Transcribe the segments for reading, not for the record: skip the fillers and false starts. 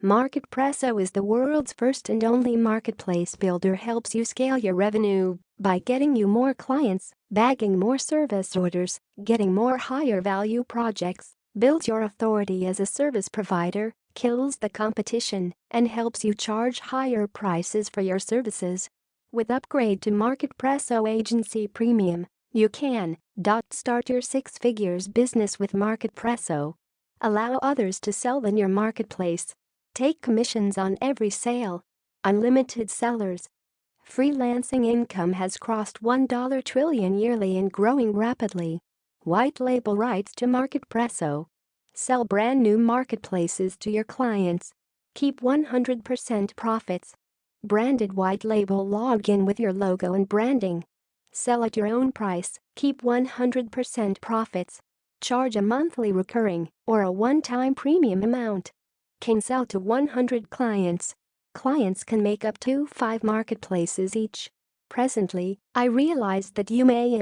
MarketPresso is the world's first and only marketplace builder. Helps you scale your revenue by getting you more clients, bagging more service orders, getting more higher value projects, builds your authority as a service provider, kills the competition, and helps you charge higher prices for your services. With upgrade to MarketPresso Agency Premium, you can start your six-figures business with MarketPresso. Allow others to sell in your marketplace. Take commissions on every sale. Unlimited sellers. Freelancing income has crossed $1 trillion yearly and growing rapidly. White label rights to MarketPresso. Sell brand new marketplaces to your clients. Keep 100% profits. Branded white label login with your logo and branding. Sell at your own price, keep 100% profits. Charge a monthly recurring or a one-time premium amount. Can sell to 100 clients. Clients can make up to 5 marketplaces each. Presently, I realize that you may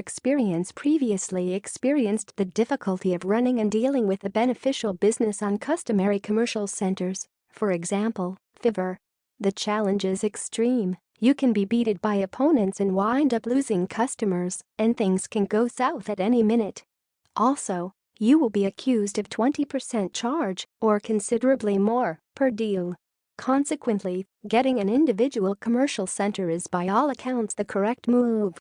previously experienced the difficulty of running and dealing with a beneficial business on customary commercial centers, for example, Fiverr. The challenge is extreme. You can be beaten by opponents and wind up losing customers, and things can go south at any minute. Also, you will be accused of 20% charge or considerably more per deal. Consequently, getting an individual commercial center is by all accounts the correct move.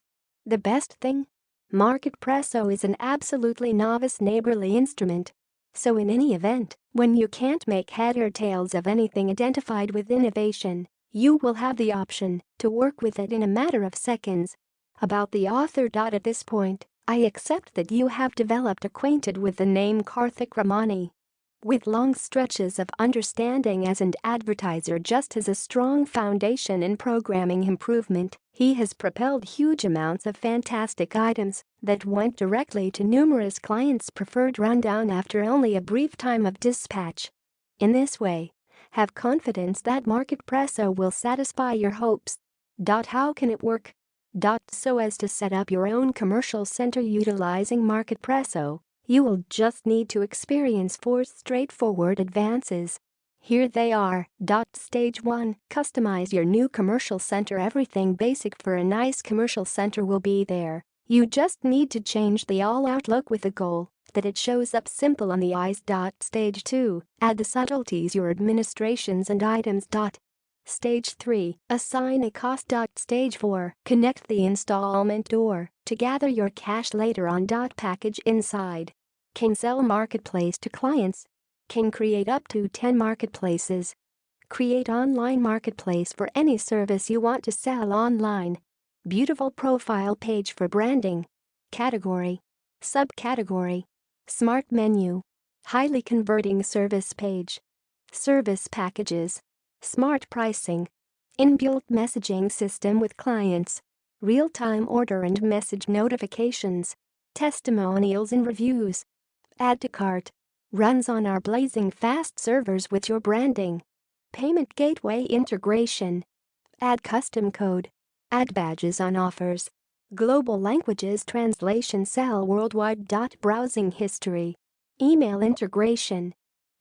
The best thing? MarketPresso is an absolutely novice neighborly instrument. So in any event, when you can't make head or tails of anything identified with innovation, you will have the option to work with it in a matter of seconds. About the author. At this point, I accept that you have developed acquainted with the name Karthik Ramani. With long stretches of understanding as an advertiser just as a strong foundation in programming improvement, he has propelled huge amounts of fantastic items that went directly to numerous clients' preferred rundown after only a brief time of dispatch. In this way, have confidence that MarketPresso will satisfy your hopes. How can it work? So as to set up your own commercial center utilizing MarketPresso, you will just need to experience 4 straightforward advances. Here they are. Stage 1. Customize your new commercial center. Everything basic for a nice commercial center will be there. You just need to change the all-out look with the goal that it shows up simple on the eyes. Stage 2. Add the subtleties, your administrations and items. Stage 3. Assign a cost. Stage 4. Connect the installment door to gather your cash later on. Package inside. Can sell marketplace to clients. Can create up to 10 marketplaces. Create online marketplace for any service you want to sell online. Beautiful profile page for branding. Category. Subcategory. Smart menu. Highly converting service page. Service packages. Smart pricing. Inbuilt messaging system with clients. Real-time order and message notifications. Testimonials and reviews. Add to cart. Runs on our blazing fast servers with your branding. Payment gateway integration. Add custom code. Add badges on offers. Global languages translation. Sell worldwide. Browsing history. Email integration.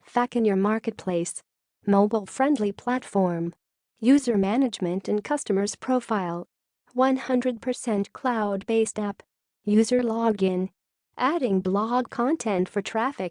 FAQ in your marketplace. Mobile-friendly platform. User management and customers profile. 100% cloud-based app. User login. Adding blog content for traffic.